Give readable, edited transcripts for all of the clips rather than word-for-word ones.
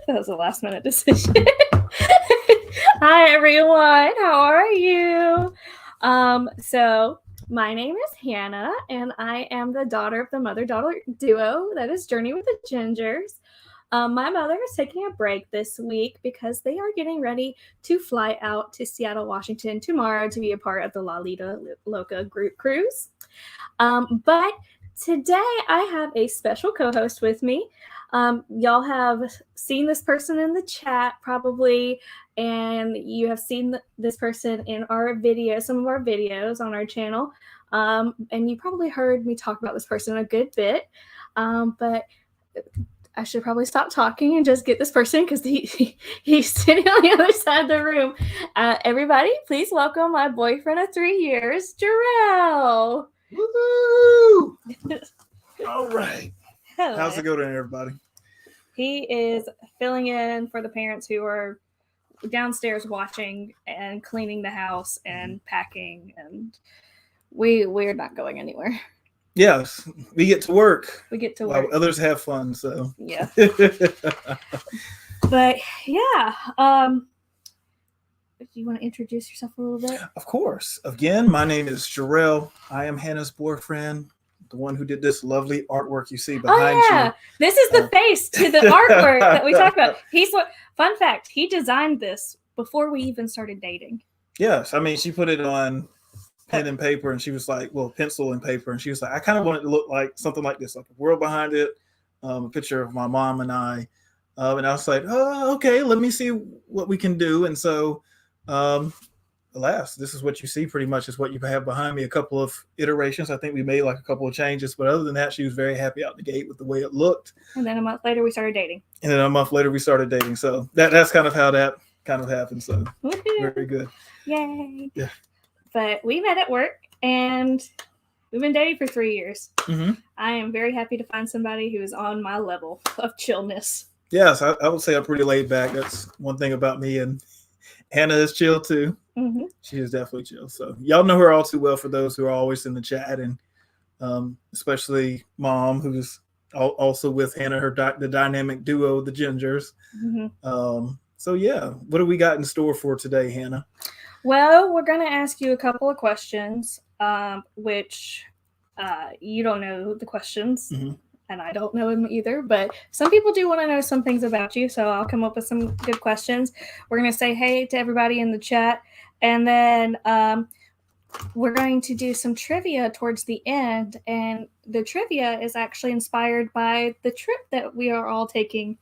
That was a last minute decision. Hi everyone, how are you? So my name is Hannah, and I am the daughter of the mother-daughter duo that is Journey with the Gingers. My mother is taking a break this week because they are getting ready to fly out to Seattle, Washington tomorrow to be a part of the La Lita Loca group cruise. But today I have a special co-host with me. Y'all have seen this person in the chat probably, and you have seen this person in our video, some of our videos on our channel. And you probably heard me talk about this person a good bit. But I should probably stop talking and just get this person because he's sitting on the other side of the room. Everybody, please welcome my boyfriend of 3 years, Jarrell. Woo! All right. Hello. How's it going, everybody? He is filling in for the parents who are downstairs watching and cleaning the house and packing, and we're not going anywhere. Yes, we get to work. We get to while work. others have fun. So yeah. But yeah, do you want to introduce yourself a little bit? Of course. Again, my name is Jarrell. I am Hannah's boyfriend, the one who did this lovely artwork you see behind you. This is the face to the artwork that we talked about. Fun fact, he designed this before we even started dating. Yes, I mean, she put it on pen and paper, and she was like, well, pencil and paper, and she was like, I kind of want it to look like something like this, like a world behind it, a picture of my mom and I. And I was like, oh, okay, let me see what we can do. And so, alas, this is what you see pretty much is what you have behind me. A couple of iterations. I think we made like a couple of changes, but other than that, she was very happy out the gate with the way it looked. And then a month later, we started dating. So that's kind of how that kind of happened. So very good. Yay. Yeah. But we met at work, and we've been dating for 3 years. Mm-hmm. I am very happy to find somebody who is on my level of chillness. Yes, I would say I'm pretty laid back. That's one thing about me, and Hannah is chill too. Mm-hmm. She is definitely chill. So y'all know her all too well for those who are always in the chat, and especially Mom, who's also with Hannah, the dynamic duo, the Gingers. Mm-hmm. So yeah, what do we got in store for today, Hannah? Well, we're going to ask you a couple of questions, which you don't know the questions, mm-hmm. and I don't know them either, but some people do want to know some things about you, so I'll come up with some good questions. We're going to say hey to everybody in the chat, and then we're going to do some trivia towards the end, and the trivia is actually inspired by the trip that we are all taking.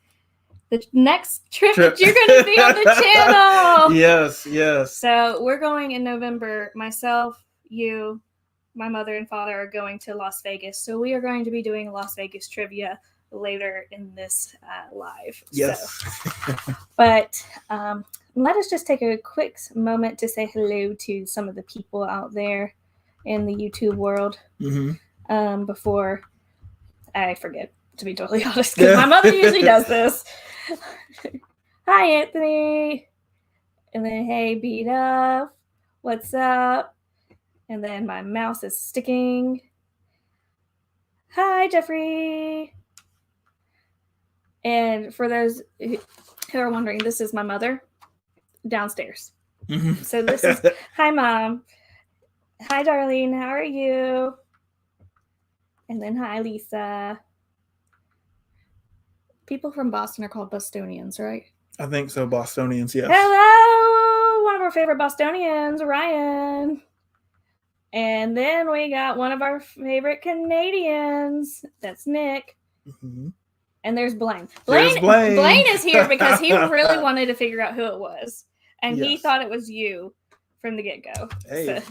The next trip that you're going to be on the channel. Yes. So we're going in November. Myself, you, my mother and father are going to Las Vegas. So we are going to be doing Las Vegas trivia later in this live. Yes. So, but let us just take a quick moment to say hello to some of the people out there in the YouTube world before I forget, to be totally honest, because my mother usually does this. Hi, Anthony. And then, hey, Beat Up. What's up? And then my mouse is sticking. Hi, Jeffrey. And for those who are wondering, this is my mother downstairs. Mm-hmm. So this is, hi, Mom. Hi, Darlene. How are you? And then, hi, Lisa. People from Boston are called Bostonians, right? I think so. Bostonians, yes. Hello! One of our favorite Bostonians, Ryan. And then we got one of our favorite Canadians. That's Nick. Mm-hmm. And there's Blaine. Blaine Blaine is here because he really wanted to figure out who it was. And he thought it was you from the get-go. Hey,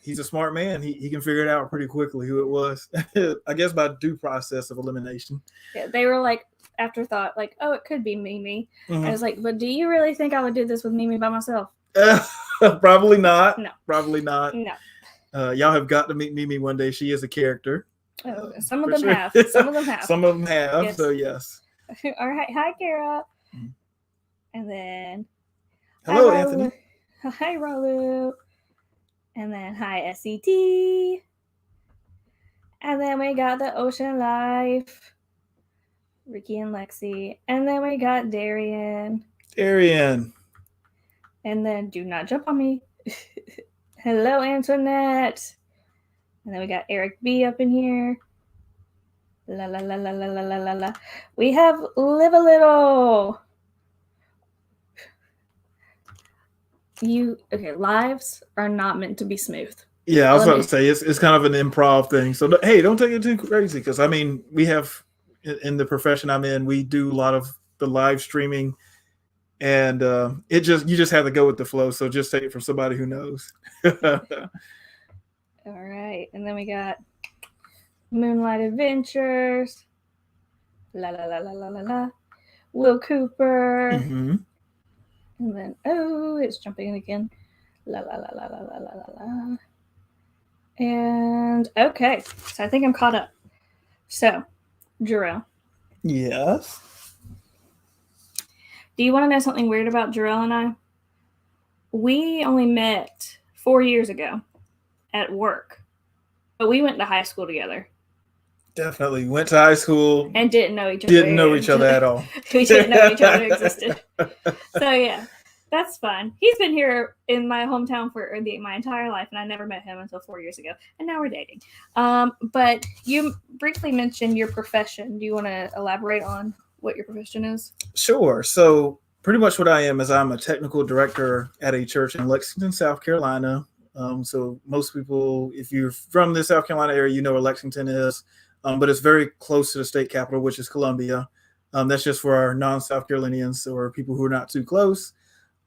he's a smart man. He can figure it out pretty quickly who it was. I guess by due process of elimination. Yeah, they were like, afterthought, like, oh, it could be Mimi. I was like, but do you really think I would do this with Mimi by myself? Probably not. No. Probably not. No. Y'all have got to meet Mimi one day. She is a character. Some of them have. Some of them have. Some of them have. Yes. So yes. All right. Hi, Kara. And then. Hello, hi, Anthony. Hi, Ralu. And then hi, SET. And then we got the Ocean Life, Ricky and Lexi. And then we got Darian. Darian. And then do not jump on me. Hello, Antoinette. And then we got Eric B up in here. La la la la la la la la la. We have Live a Little. Lives are not meant to be smooth. Yeah, I was about to say it's kind of an improv thing. So hey, don't take it too crazy, because I mean, we have in the profession I'm in, we do a lot of the live streaming, and you just have to go with the flow. So just take it from somebody who knows. All right, and then we got Moonlight Adventures. La la la la la la la. Will Cooper. Mm-hmm. And then it's jumping in again. La la la la la la la la la. And okay, so I think I'm caught up. So, Jarrell. Yes. Do you want to know something weird about Jarrell and I? We only met 4 years ago at work, but we went to high school together. Definitely went to high school and didn't know each other. Didn't know each other at all. We didn't know each other existed. So yeah. That's fun. He's been here in my hometown for my entire life, and I never met him until 4 years ago. And now we're dating. But you briefly mentioned your profession. Do you want to elaborate on what your profession is? Sure. So pretty much what I am is I'm a technical director at a church in Lexington, South Carolina. So most people, if you're from the South Carolina area, you know where Lexington is. But it's very close to the state capital, which is Columbia. That's just for our non-South Carolinians or people who are not too close.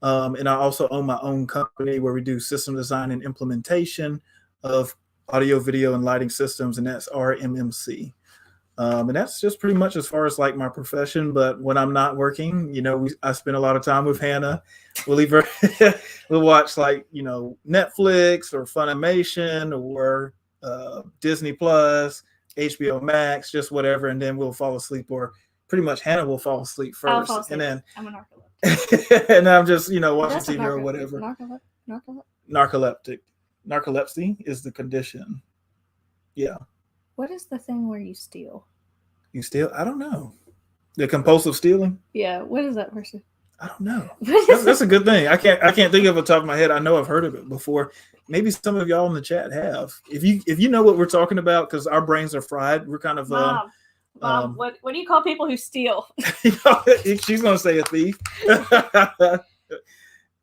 And I also own my own company where we do system design and implementation of audio, video, and lighting systems, and that's RMMC. And that's just pretty much as far as like my profession. But when I'm not working, I spend a lot of time with Hannah. We'll either we'll watch Netflix or Funimation or Disney Plus, HBO Max, just whatever, and then we'll fall asleep, or pretty much Hannah will fall asleep first. I'll fall asleep. And then I'm a narcoleptic. And I'm just, watching TV or whatever. Narcoleptic. Narcolepsy is the condition. Yeah. What is the thing where you steal? You steal? I don't know. The compulsive stealing? Yeah. What is that person? I don't know. That's a good thing. I can't think of it off the top of my head. I know I've heard of it before. Maybe some of y'all in the chat have. If you know what we're talking about, because our brains are fried, we're kind of Mom, what do you call people who steal? She's gonna say a thief.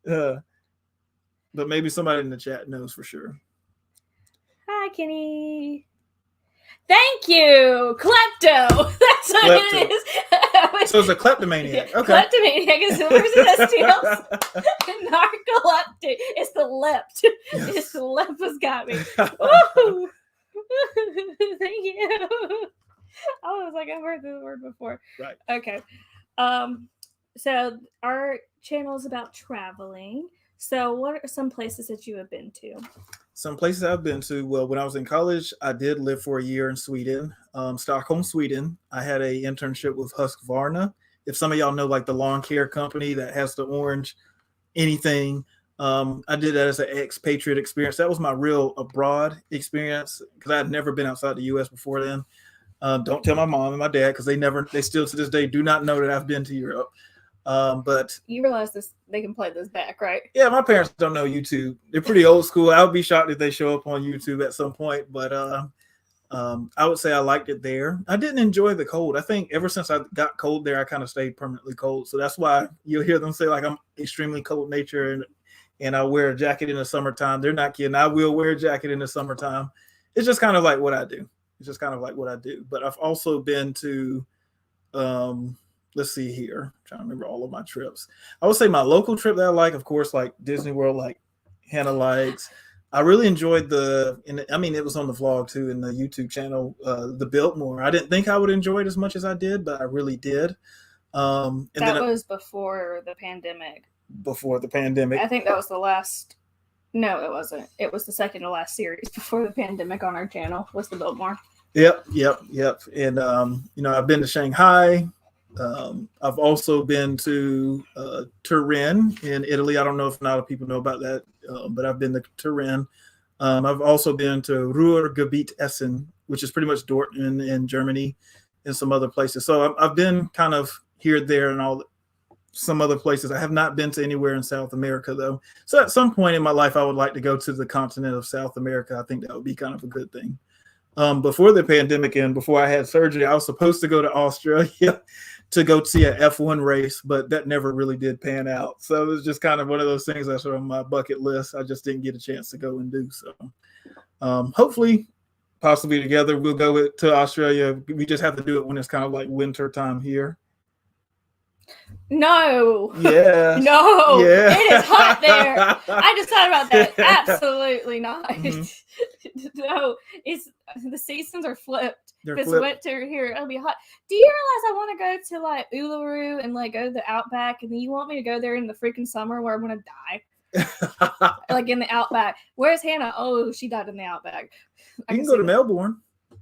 But maybe somebody in the chat knows for sure. Hi, Kenny. Thank you, klepto. That's what it is. So it's a kleptomaniac. Okay. Kleptomaniac is the person that steals. Narcoleptic. It's the lept. Yes. It's the lept has got me. Woo! Thank you. I was like, I've heard this word before. Right. Okay. So our channel is about traveling. So what are some places that you have been to? Some places I've been to. Well, when I was in college, I did live for a year in Sweden, Stockholm, Sweden. I had an internship with Husqvarna. If some of y'all know, like the lawn care company that has the orange anything, I did that as an expatriate experience. That was my real abroad experience, because I had never been outside the U.S. before then. Don't tell my mom and my dad, because they still to this day do not know that I've been to Europe. But you realize this, they can play this back, right? Yeah, my parents don't know YouTube. They're pretty old school. I would be shocked if they show up on YouTube at some point. But I would say I liked it there. I didn't enjoy the cold. I think ever since I got cold there, I kind of stayed permanently cold. So that's why you'll hear them say like I'm extremely cold nature and I wear a jacket in the summertime. They're not kidding. I will wear a jacket in the summertime. It's just kind of like what I do. But I've also been to, let's see here. I'm trying to remember all of my trips. I would say my local trip that I like, of course, like Disney World, like Hannah likes. I really enjoyed it was on the vlog too in the YouTube channel, the Biltmore. I didn't think I would enjoy it as much as I did, but I really did. And That then was before the pandemic. before the pandemic, I think that was the last. No, it wasn't. It was the second to last series before the pandemic on our channel. Was the Biltmore? Yep. And I've been to Shanghai. I've also been to Turin in Italy. I don't know if a lot of people know about that, but I've been to Turin. I've also been to Ruhrgebiet Essen, which is pretty much Dortmund in Germany, and some other places. So I've been kind of here, there, and some other places. I have not been to anywhere in South America, though. So at some point in my life, I would like to go to the continent of South America. I think that would be kind of a good thing. Before the pandemic and before I had surgery, I was supposed to go to Australia to go see an F1 race, but that never really did pan out. So it was just kind of one of those things that's on my bucket list. I just didn't get a chance to go and do so. Hopefully, possibly together, we'll go to Australia. We just have to do it when it's kind of like winter time here. No. Yeah. No. Yeah. It is hot there. I just thought about that. Absolutely not. Mm-hmm. No, the seasons are flipped. If it's winter here, it'll be hot. Do you realize I want to go to like Uluru and like go to the Outback, and then you want me to go there in the freaking summer where I'm gonna die? Like in the Outback. Where's Hannah? Oh, she died in the Outback. You can go to Melbourne. I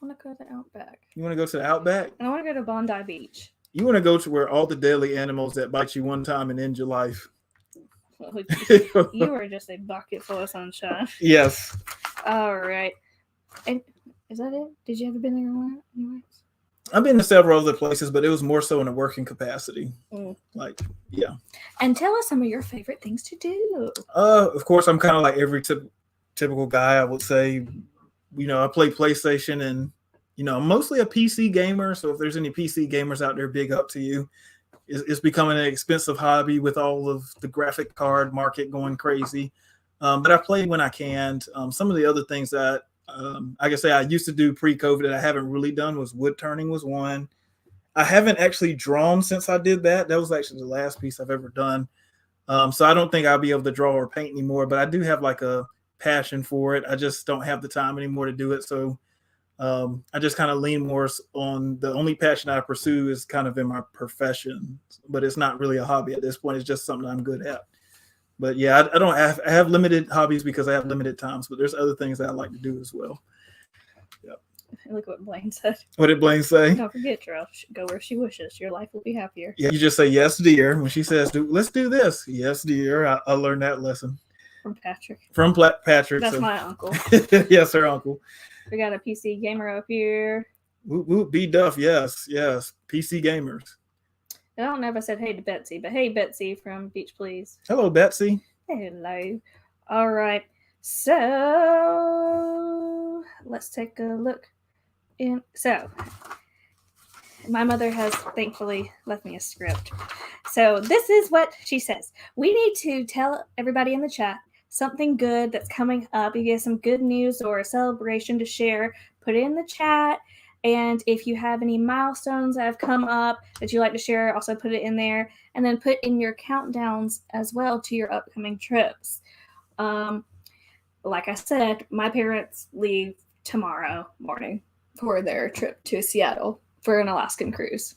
want to go to the Outback. You want to go to the Outback? I want to go to Bondi Beach. You want to go to where all the deadly animals that bite you one time and end your life. You are just a bucket full of sunshine. Yes. All right. And is that it? Did you ever been there anywhere? I've been to several other places, but it was more so in a working capacity. Like, yeah. And tell us some of your favorite things to do. Of course, I'm kind of like every typical guy, I would say. I play PlayStation and, I'm mostly a PC gamer. So if there's any PC gamers out there, big up to you. It's becoming an expensive hobby with all of the graphic card market going crazy. But I play when I can. Some of the other things that I can say I used to do pre-COVID that I haven't really done was wood turning was one. I haven't actually drawn since I did that. That was actually the last piece I've ever done. So I don't think I'll be able to draw or paint anymore, but I do have like a passion for it. I just don't have the time anymore to do it. So I just kind of lean more on the only passion I pursue is kind of in my profession, but it's not really a hobby at this point. It's just something I'm good at. But yeah, I have limited hobbies because I have limited times, but there's other things that I like to do as well. Yep. Look what Blaine said. What did Blaine say? Don't forget, girl, go where she wishes. Your life will be happier. Yeah, you just say, yes, dear. When she says, let's do this. Yes, dear. I learned that lesson. From Patrick. Patrick. That's my uncle. Yes, her uncle. We got a PC gamer up here. Whoop, whoop, B Duff. Yes. PC gamers. I don't know if I said hey to Betsy, but hey, Betsy from Beach Please. Hello, Betsy. Hello. All right. So let's take a look. So my mother has thankfully left me a script. So this is what she says. We need to tell everybody in the chat something good that's coming up. You get some good news or a celebration to share. Put it in the chat. And if you have any milestones that have come up that you like to share, also put it in there. And then put in your countdowns as well to your upcoming trips. Like I said, my parents leave tomorrow morning for their trip to Seattle for an Alaskan cruise.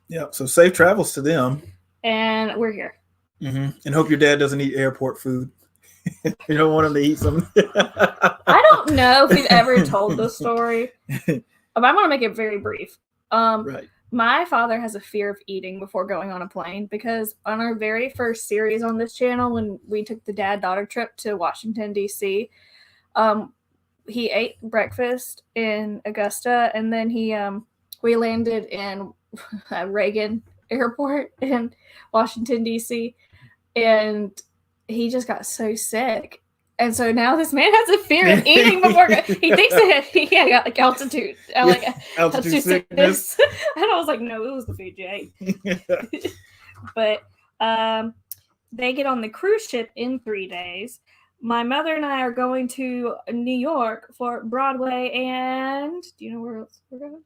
Yeah, so safe travels to them. And we're here. Mm-hmm. And hope your dad doesn't eat airport food. You don't want him to eat some. I don't know if we've ever told this story. But I'm going to make it very brief. Right. My father has a fear of eating before going on a plane because on our very first series on this channel, when we took the dad-daughter trip to Washington, D.C., he ate breakfast in Augusta, and then we landed in Reagan Airport in Washington, D.C., and he just got so sick. And so now this man has a fear of eating before he thinks that he got like altitude sickness. And I was like, no, it was the food you ate. But they get on the cruise ship in 3 days. My mother and I are going to New York for Broadway and do you know where else we're going?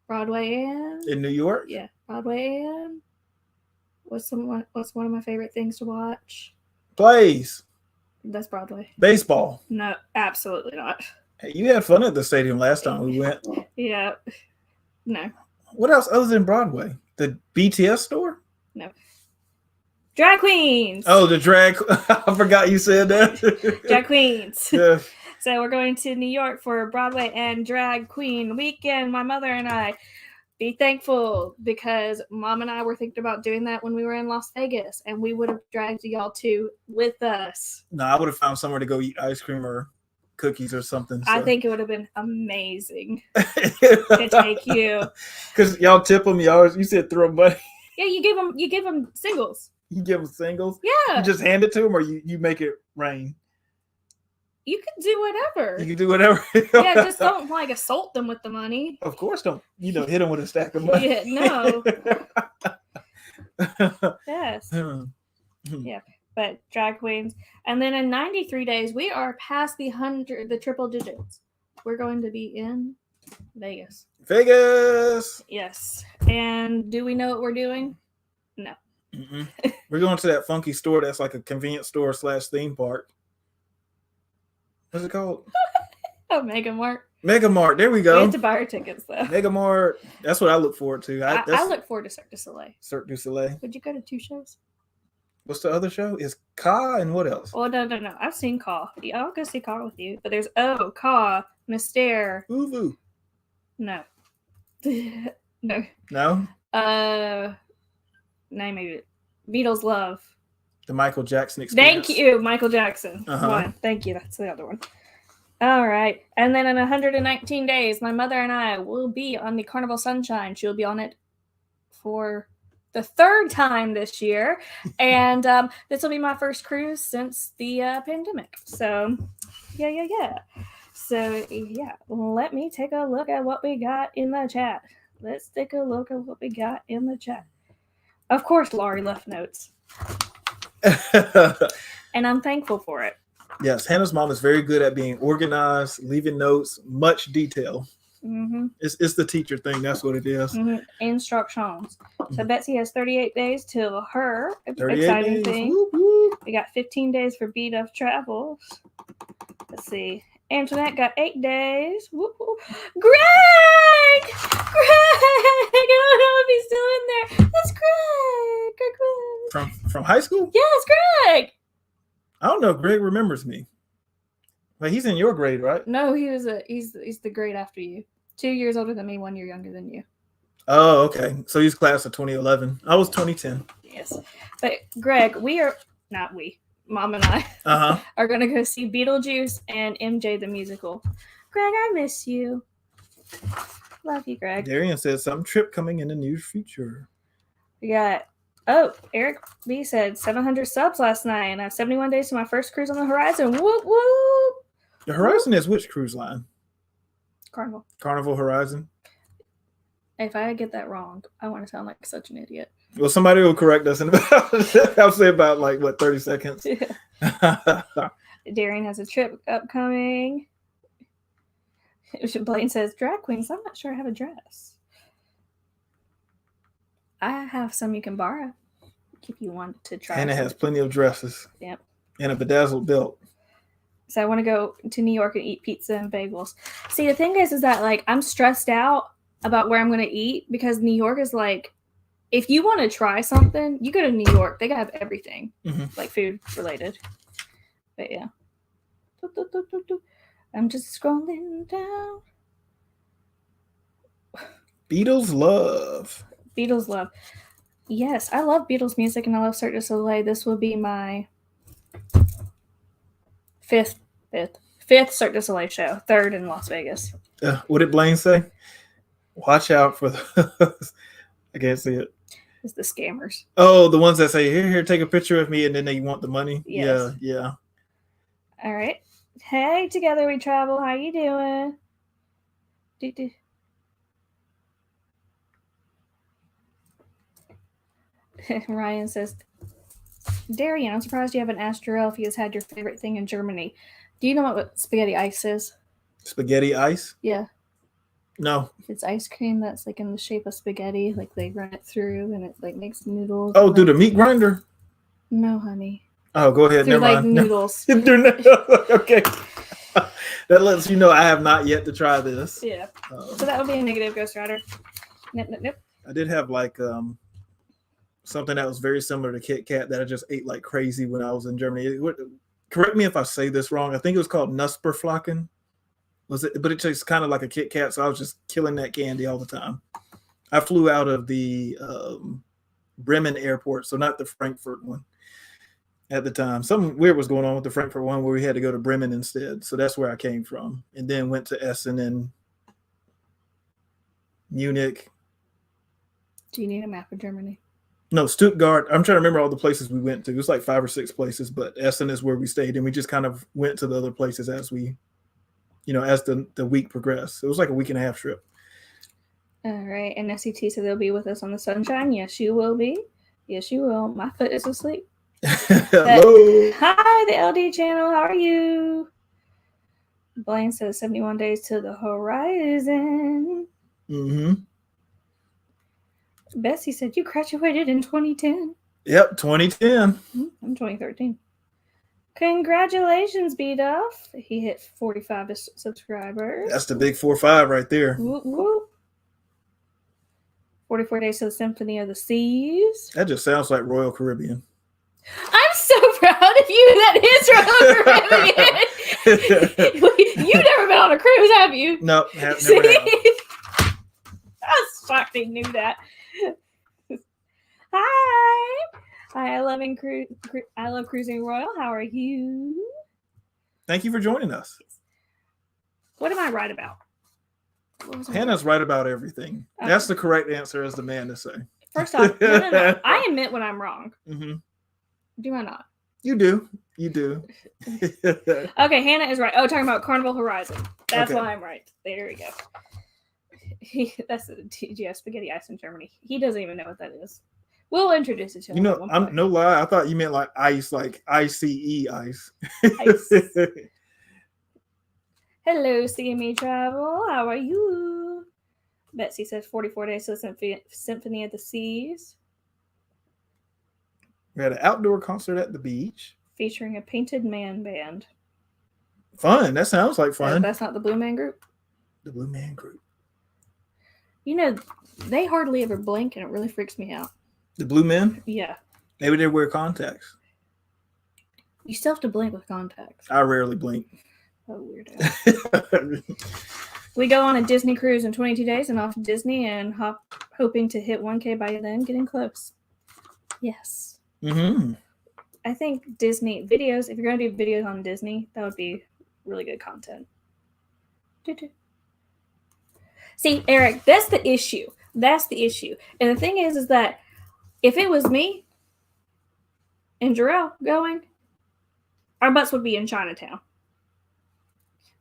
Broadway and in New York? Yeah, Broadway and what's one of my favorite things to watch? Plays. That's Broadway. Baseball. No, absolutely not. Hey, you had fun at the stadium last time we went. Yeah. No. What else other than Broadway? The BTS store? No. Drag queens. Oh, the drag. I forgot you said that. Drag queens. Yeah. So we're going to New York for Broadway and drag queen weekend. My mother and I. Be thankful, because Mom and I were thinking about doing that when we were in Las Vegas, and we would have dragged y'all two with us. No, I would have found somewhere to go eat ice cream or cookies or something. So. I think it would have been amazing to take you. Because y'all tip them. You said throw money. Yeah, you give them singles. You give them singles? Yeah. You just hand it to them, or you make it rain? You can do whatever. You can do whatever. Yeah, just don't like assault them with the money. Of course, don't hit them with a stack of money. Yeah, no. Yes. Yeah, but drag queens, and then in 93 days we are past the triple digits. We're going to be in Vegas. Vegas. Yes. And do we know what we're doing? No. We're going to that funky store that's like a convenience store / theme park. What's it called? Oh, Mega Mart. Mega Mart. There we go. We have to buy our tickets though. Mega Mart. That's what I look forward to. I look forward to Cirque du Soleil. Cirque du Soleil. Would you go to 2 shows? What's the other show? Is Ka and what else? Oh, no. I've seen Ka. I'll go see Ka with you. But there's Ka, Mystere. Uvu. No. No. No? Name it. Beatles Love. The Michael Jackson experience. Thank you, Michael Jackson. Uh-huh. One. Thank you. That's the other one. All right. And then in 119 days, my mother and I will be on the Carnival Sunshine. She'll be on it for the 3rd time this year. And this will be my first cruise since the pandemic. So, yeah. So, yeah. Let me take a look at what we got in the chat. Let's take a look at what we got in the chat. Of course, Laurie left notes. And I'm thankful for it. Yes, Hannah's mom is very good at being organized, leaving notes, much detail. Mm-hmm. It's the teacher thing. That's what it is. Mm-hmm. Instructions. So Betsy has 38 days till her 38 exciting days. thing. Whoop, whoop. We got 15 days for Beat of Travels. Let's see. Antoinette got 8 days. Whoop, whoop. Greg! I don't know if he's still in there. That's Greg. From high school? Yes, Greg. I don't know if Greg remembers me. But he's in your grade, right? No, he's the grade after you. 2 years older than me, 1 year younger than you. Oh, okay. So he's class of 2011. I was 2010. Yes. But Greg, Mom and I are going to go see Beetlejuice and MJ the Musical. Greg, I miss you. Love you, Greg. Darian says some trip coming in the near future. We got, Eric B said 700 subs last night, and I have 71 days to my first cruise on the Horizon. Whoop, whoop. The Horizon is which cruise line? Carnival. Carnival Horizon. If I get that wrong, I want to sound like such an idiot. Well, somebody will correct us in about, I'll say about 30 seconds. Yeah. Darian has a trip upcoming. Blaine says, drag queens, I'm not sure I have a dress. I have some you can borrow if you want to try. Hannah has plenty of dresses. Yep. And a bedazzled belt. So I want to go to New York and eat pizza and bagels. See, the thing is that I'm stressed out about where I'm going to eat, because New York is if you want to try something, you go to New York. They have everything, food related. But yeah. I'm just scrolling down. Beatles love. Yes, I love Beatles music and I love Cirque du Soleil. This will be my fifth Cirque du Soleil show, 3rd in Las Vegas. What did Blaine say? Watch out for the... I can't see it. It's the scammers. Oh, the ones that say, here, take a picture of me, and then they want the money? Yes. Yeah. All right. Hey, together we travel. How you doing? Ryan says, Darian, I'm surprised you haven't asked Jarrell if he has had your favorite thing in Germany. Do you know what spaghetti ice is? Spaghetti ice? Yeah. No. It's ice cream that's in the shape of spaghetti. They run it through and it makes noodles. Oh, through the meat grinder? No, honey. Oh, go ahead. through Never like mind. noodles. Okay. That lets you know I have not yet to try this. Yeah. So that would be a negative, Ghost Rider. Nope. I did have like something that was very similar to Kit Kat that I just ate like crazy when I was in Germany. Correct me if I say this wrong. I think it was called Nusperflocken. Was it? But it tastes kind of like a Kit Kat, so I was just killing that candy all the time. I flew out of the Bremen airport, so not the Frankfurt one at the time. Something weird was going on with the Frankfurt one where we had to go to Bremen instead. So that's where I came from. And then went to Essen and Munich. Do you need a map of Germany? No, Stuttgart. I'm trying to remember all the places we went to. It was like 5 or 6 places, but Essen is where we stayed. And we just kind of went to the other places as we, as the week progressed. It was like a week and a half trip. All right. And SET said they'll be with us on the sunshine. Yes, you will be. Yes, you will. My foot is asleep. Hello. Hi, the LD channel. How are you? Blaine says 71 days to the horizon. Mm-hmm. Bessie said you graduated in 2010. Yep, 2010. I'm 2013. Congratulations, B-Duff. He hit 45 subscribers. That's the big 4-5 right there. Whoop, whoop. 44 days to the Symphony of the Seas. That just sounds like Royal Caribbean. I'm so proud of you. That is Royal Caribbean. You've never been on a cruise, have you? No, never have. I was shocked they knew that. Hi. I love Cruising Royal. How are you? Thank you for joining us. What am I right about? Hannah's right about everything. Okay. That's the correct answer, as the man to say. First off, no. I admit when I'm wrong. Mm-hmm. Do I not? You do. You do. Okay, Hannah is right. Oh, talking about Carnival Horizon. That's why I'm right. There we go. That's the TGS Spaghetti Ice in Germany. He doesn't even know what that is. We'll introduce it to him. I'm no lie. I thought you meant like ice, like ICE ice. Hello, CME Travel. How are you? Betsy says 44 days to the Symphony of the Seas. We had an outdoor concert at the beach. Featuring a painted man band. Fun. That sounds like fun. That's not the Blue Man Group? The Blue Man Group. They hardly ever blink, and it really freaks me out. The Blue Men? Yeah. Maybe they wear contacts. You still have to blink with contacts. I rarely blink. Oh, weirdo. We go on a Disney cruise in 22 days and off Disney and hoping to hit 1K by then, getting close. Yes. Mm-hmm. I think Disney videos, if you're going to do videos on Disney, that would be really good content. See, Eric, that's the issue. That's the issue. And the thing is that if it was me and Jarrell going, our butts would be in Chinatown.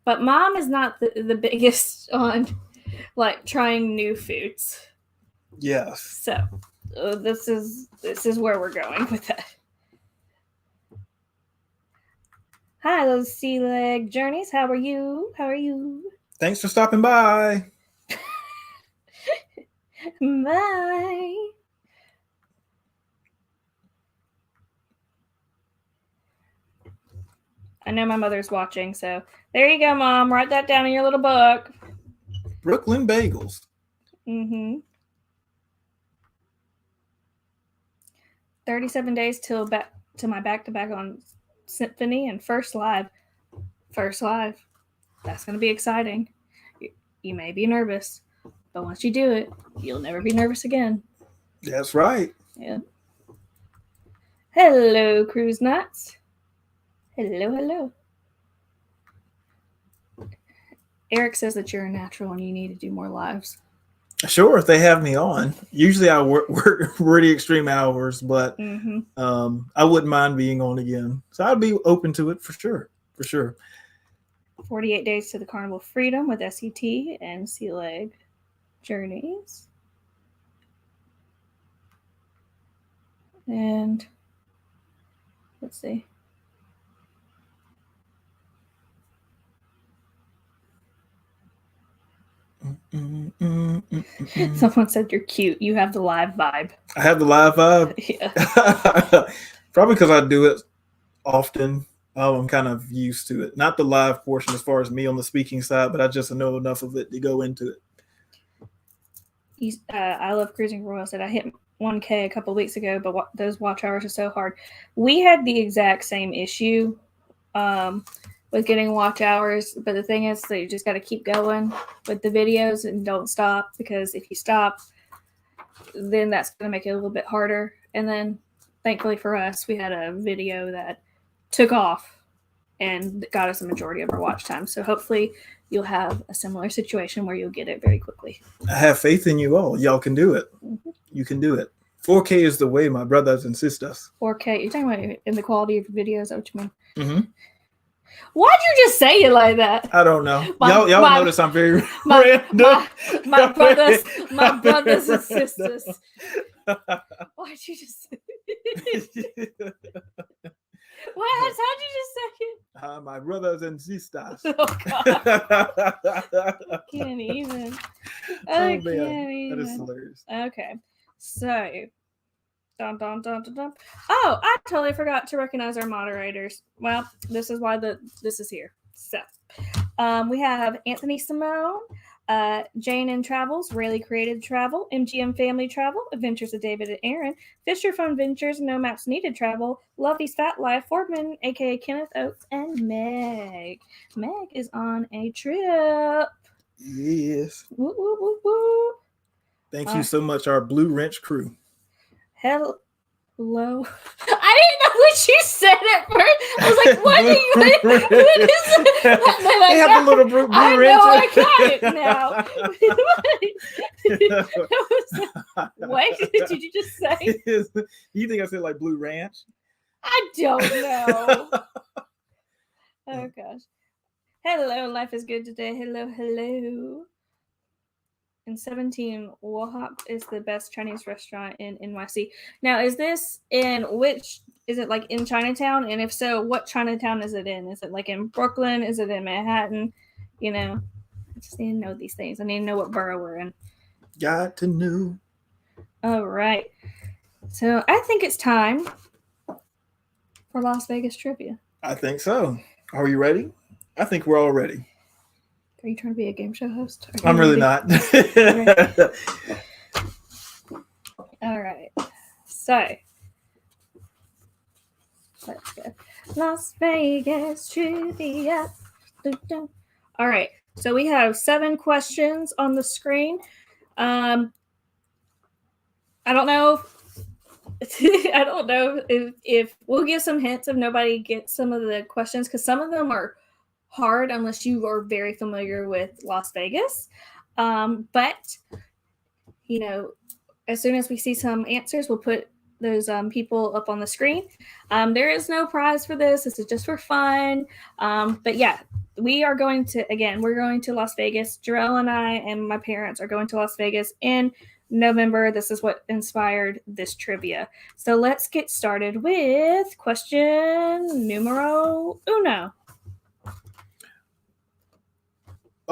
But Mom is not the biggest on like trying new foods. Yes. So this is where we're going with that. Hi, those sea leg journeys. How are you? How are you? Thanks for stopping by. Bye. I know my mother's watching, so there you go, Mom. Write that down in your little book. Brooklyn Bagels. Mm-hmm. 37 days till my back-to-back on Symphony and First Live. First Live. That's going to be exciting. You may be nervous, but once you do it, you'll never be nervous again. That's right. Yeah. Hello, Cruise Nuts. Hello. Eric says that you're a natural and you need to do more lives. Sure, if they have me on. Usually I work really extreme hours, but I wouldn't mind being on again. So I'd be open to it for sure. 48 days to the Carnival of Freedom with SET and Sea Leg Journeys. And let's see. Someone said you're cute. You have the live vibe. I have the live vibe. Yeah. Probably because I do it often. I'm kind of used to it. Not the live portion as far as me on the speaking side, but I just know enough of it to go into it. I love cruising for Royal said I hit 1K a couple of weeks ago, but those watch hours are so hard. We had the exact same issue with getting watch hours, but the thing is that you just got to keep going with the videos and don't stop, because if you stop, then that's going to make it a little bit harder. And then thankfully for us, we had a video that took off and got us a majority of our watch time. So hopefully you'll have a similar situation where you'll get it very quickly. I have faith in you all. Y'all can do it. Mm-hmm. You can do it. 4K is the way, my brothers and sisters. 4K. You're talking about in the quality of your videos? Is that what you mean? Mm-hmm. Why'd you just say it like that? I don't know. Y'all notice I'm very random. My brothers and sisters. Why'd you just say it? How'd you just say it? My brothers and sisters. Oh, God. I can't even. That is hilarious. Okay. So, dun, dun, dun, dun, dun. Oh, I totally forgot to recognize our moderators. Well, this is why this is here. So, we have Anthony Simone, Jane in Travels, Rayleigh Created Travel, MGM Family Travel, Adventures of David and Aaron, Fisher Fun Ventures, No Maps Needed Travel, Lovey's Fat Life, Fordman, aka Kenneth Oates, and Meg. Meg is on a trip. Yes. Woo, woo, woo, woo. Thank you so much, our Blue Wrench crew. Hello. I didn't know what you said at first. I was like, what are you? What is it? They have the little blue wrench. I got it now. What did you just say? You think I said like Blue Ranch? I don't know. Oh, gosh. Hello, life is good today. Hello. And 17, Wahop is the best Chinese restaurant in NYC. Now, is this in which, is it like in Chinatown? And if so, what Chinatown is it in? Is it like in Brooklyn? Is it in Manhattan? You know, I just need to know these things. I need to know what borough we're in. Got to know. All right. So I think it's time for Las Vegas trivia. I think so. Are you ready? I think we're all ready. Are you trying to be a game show host? I'm really not. All right. So, let's go. Las Vegas trivia. All right. So we have 7 questions on the screen. I don't know. I don't know if we'll give some hints if nobody gets some of the questions, because some of them are hard unless you are very familiar with Las Vegas. But, you know, as soon as we see some answers, we'll put those people up on the screen. There is no prize for this. This is just for fun. But yeah, we're going to Las Vegas. Jarrell and I and my parents are going to Las Vegas in November. This is what inspired this trivia. So let's get started with question numero uno.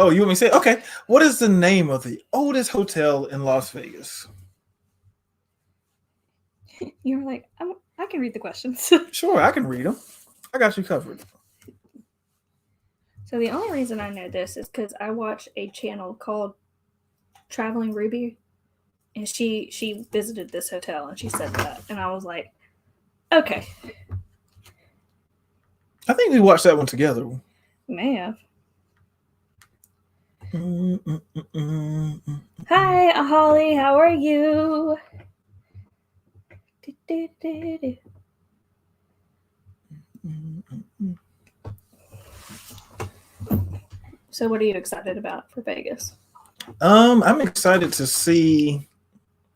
Oh, you want me to say? Okay. What is the name of the oldest hotel in Las Vegas? You were like, I can read the questions. Sure, I can read them. I got you covered. So the only reason I know this is because I watch a channel called Traveling Ruby, and she visited this hotel, and she said that, and I was like, okay. I think we watched that one together. May have. Hi, Holly. How are you? So what are you excited about for Vegas? I'm excited to see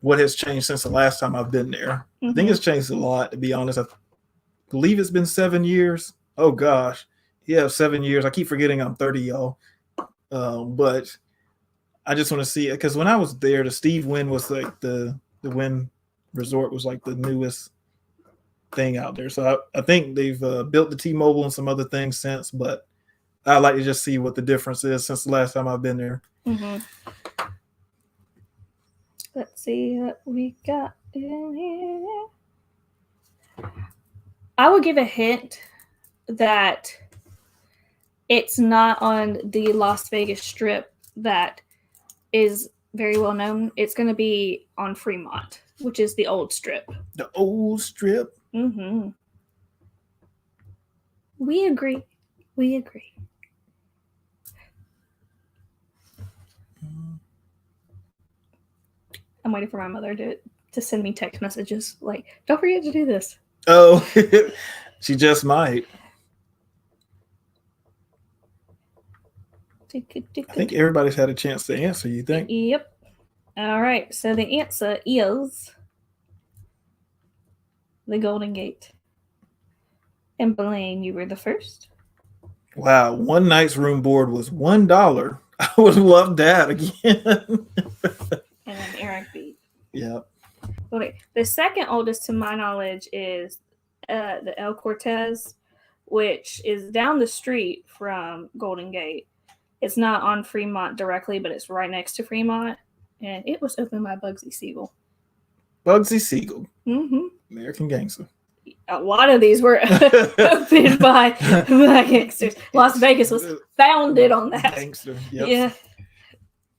what has changed since the last time I've been there. Mm-hmm. I think it's changed a lot, to be honest. I believe it's been 7 years. Oh gosh. Yeah, 7 years. I keep forgetting I'm 30, y'all. But I just want to see it, because when I was there, the Steve Wynn was like the Wynn Resort was like the newest thing out there. So I think they've built the T-Mobile and some other things since, but I'd like to just see what the difference is since the last time I've been there. Mm-hmm. Let's see what we got in here. I would give a hint that it's not on the Las Vegas Strip that is very well known. It's going to be on Fremont, which is the old strip. The old strip. Mm-hmm. We agree. We agree. I'm waiting for my mother to send me text messages like, don't forget to do this. Oh, she just might. I think everybody's had a chance to answer, you think? Yep. All right. So the answer is the Golden Gate. And Blaine, you were the first. Wow. One night's room board was $1. I would love that again. And then Eric beat. Yep. Okay. The second oldest, to my knowledge, is the El Cortez, which is down the street from Golden Gate. It's not on Fremont directly, but it's right next to Fremont. And it was opened by Bugsy Siegel. Bugsy Siegel. Mm-hmm. American Gangster. A lot of these were opened by gangsters. Las Vegas was founded on that. Gangster. Yep. Yeah.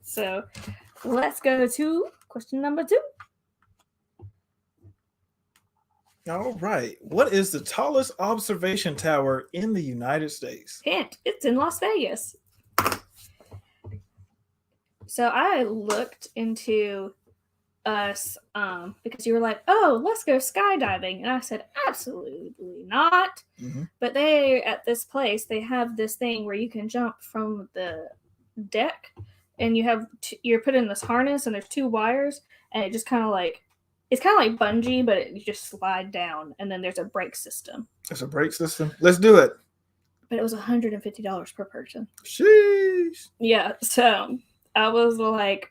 So let's go to question number 2. All right. What is the tallest observation tower in the United States? Hint, it's in Las Vegas. So I looked into us because you were like, oh, let's go skydiving. And I said, absolutely not. Mm-hmm. But they, at this place, they have this thing where you can jump from the deck and you have, you're put in this harness and there's 2 wires and it just kind of like, it's kind of like bungee, but you just slide down and then there's a brake system. There's a brake system. Let's do it. But it was $150 per person. Sheesh. Yeah. So I was like,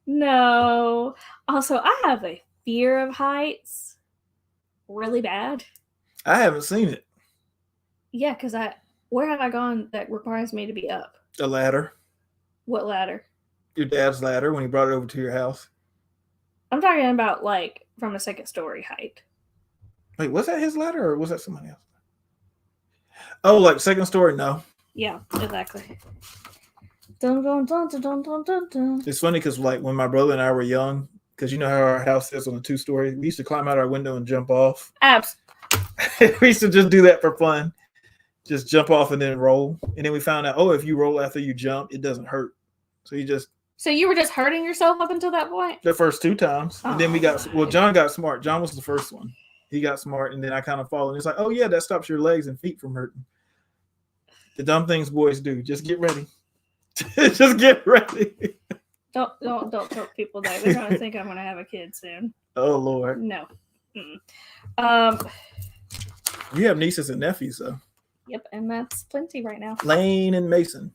no. Also, I have a fear of heights really bad. I haven't seen it. Yeah, because where have I gone that requires me to be up? A ladder. What ladder? Your dad's ladder when he brought it over to your house. I'm talking about like from a 2nd story height. Wait, was that his ladder or was that somebody else? Oh, like 2nd story? No. Yeah, exactly. Dun, dun, dun, dun, dun, dun, dun. It's funny because like when my brother and I were young, because you know how our house is on a 2-story, we used to climb out our window and jump off. We used to just do that for fun. Just jump off and then roll. And then we found out, oh, if you roll after you jump, it doesn't hurt. So you just... So you were just hurting yourself up until that point? The first 2 times. And then we got... Well, John got smart. John was the first one. He got smart, and then I kind of followed. And it's like, oh, yeah, that stops your legs and feet from hurting. The dumb things boys do. Just get ready. Just get ready. Don't tell people that. They're going to think I'm going to have a kid soon. Oh, Lord. No. You have nieces and nephews, though. Yep, and that's plenty right now. Lane and Mason.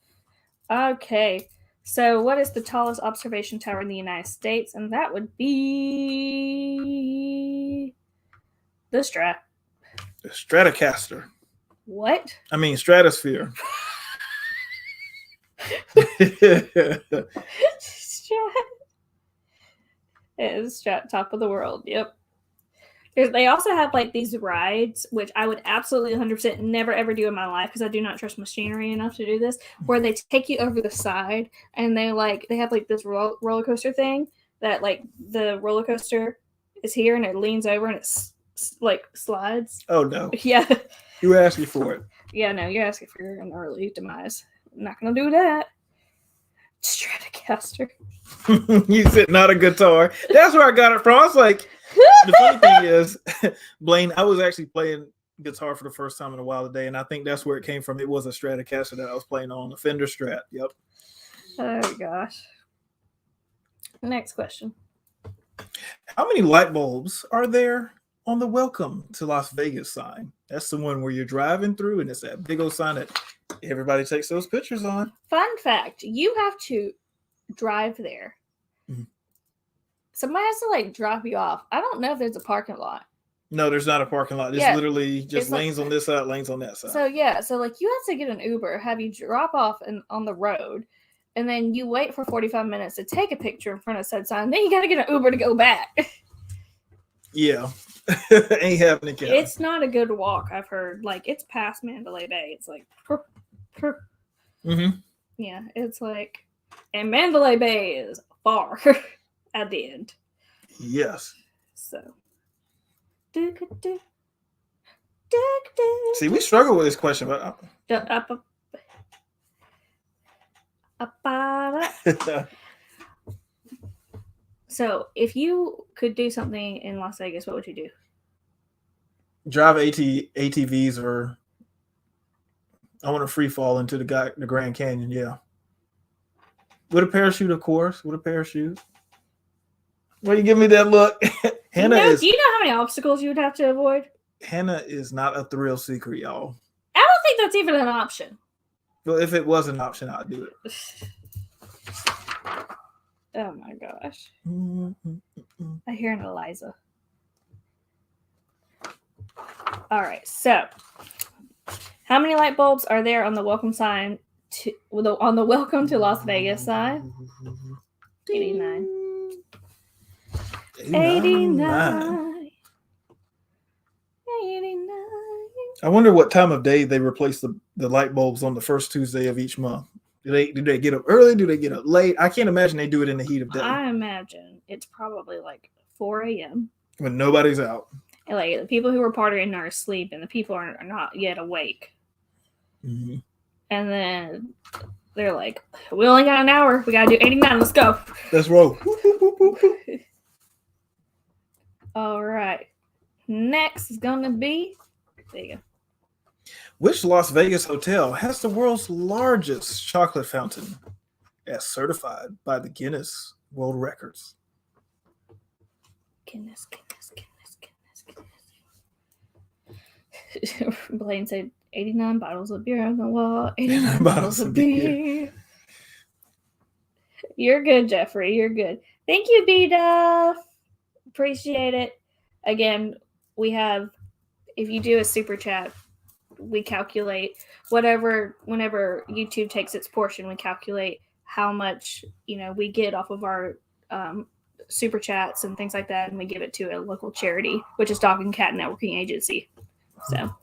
Okay. So what is the tallest observation tower in the United States? And that would be the The Stratocaster. What? I mean, stratosphere. It is top of the world. Yep. They also have like these rides, which I would absolutely 100% never ever do in my life because I do not trust machinery enough to do this, where they take you over the side and they have like this roller coaster thing that like the roller coaster is here and it leans over and it's like slides. Oh no. Yeah. You were asking for it. Yeah, no, you're asking for an early demise. I'm not gonna do that. Stratocaster. You said not a guitar. That's where I got it from. I was like, the funny thing is, Blaine, I was actually playing guitar for the first time in a while today, and I think that's where it came from. It was a Stratocaster that I was playing on, a Fender Strat. Yep. Oh gosh. Next question. How many light bulbs are there on the Welcome to Las Vegas sign? That's the one where you're driving through, and it's that big old sign that everybody takes those pictures on. Fun fact, you have to drive there. Mm-hmm. Somebody has to like drop you off. I don't know if there's a parking lot. No, there's not a parking lot. It's literally just lanes on this side, lanes on that side. So like you have to get an Uber, have you drop off on the road, and then you wait for 45 minutes to take a picture in front of said sign. Then you got to get an Uber to go back. Yeah. Ain't happening, Cal. It's not a good walk, I've heard. Like, it's past Mandalay Bay. It's like, yeah, it's like, and Mandalay Bay is far at the end. Yes. So. See, we struggle with this question, but so if you could do something in Las Vegas, what would you do? Drive ATVs, or I want to free fall into the Grand Canyon. Yeah, with a parachute, of course. With a parachute. Why you give me that look? Hannah is. Do you know how many obstacles you would have to avoid? Hannah is not a thrill seeker, y'all. I don't think that's even an option. Well, if it was an option, I'd do it. Oh my gosh. I hear an Eliza. All right, so how many light bulbs are there on the welcome sign on the welcome to Las Vegas sign? 89. 89. I wonder what time of day they replace the light bulbs on the first Tuesday of each month. Do they get up early? Do they get up late? I can't imagine they do it in the heat of day. I imagine it's probably like 4 a.m. when nobody's out. And like the people who are partying are asleep, and the people are not yet awake. Mm-hmm. And then they're like, "We only got an hour. We gotta do 89. Let's go. Let's roll." All right. Next is gonna be. There you go. Which Las Vegas hotel has the world's largest chocolate fountain, as certified by the Guinness World Records? Guinness. Blaine said 89 bottles of beer on the wall. 89 bottles of beer. You're good, Jeffrey. You're good. Thank you, B-Duff. Appreciate it. Again, we have, if you do a super chat, we calculate whenever YouTube takes its portion, we calculate how much, we get off of our super chats and things like that, and we give it to a local charity, which is Dog and Cat Networking Agency. So.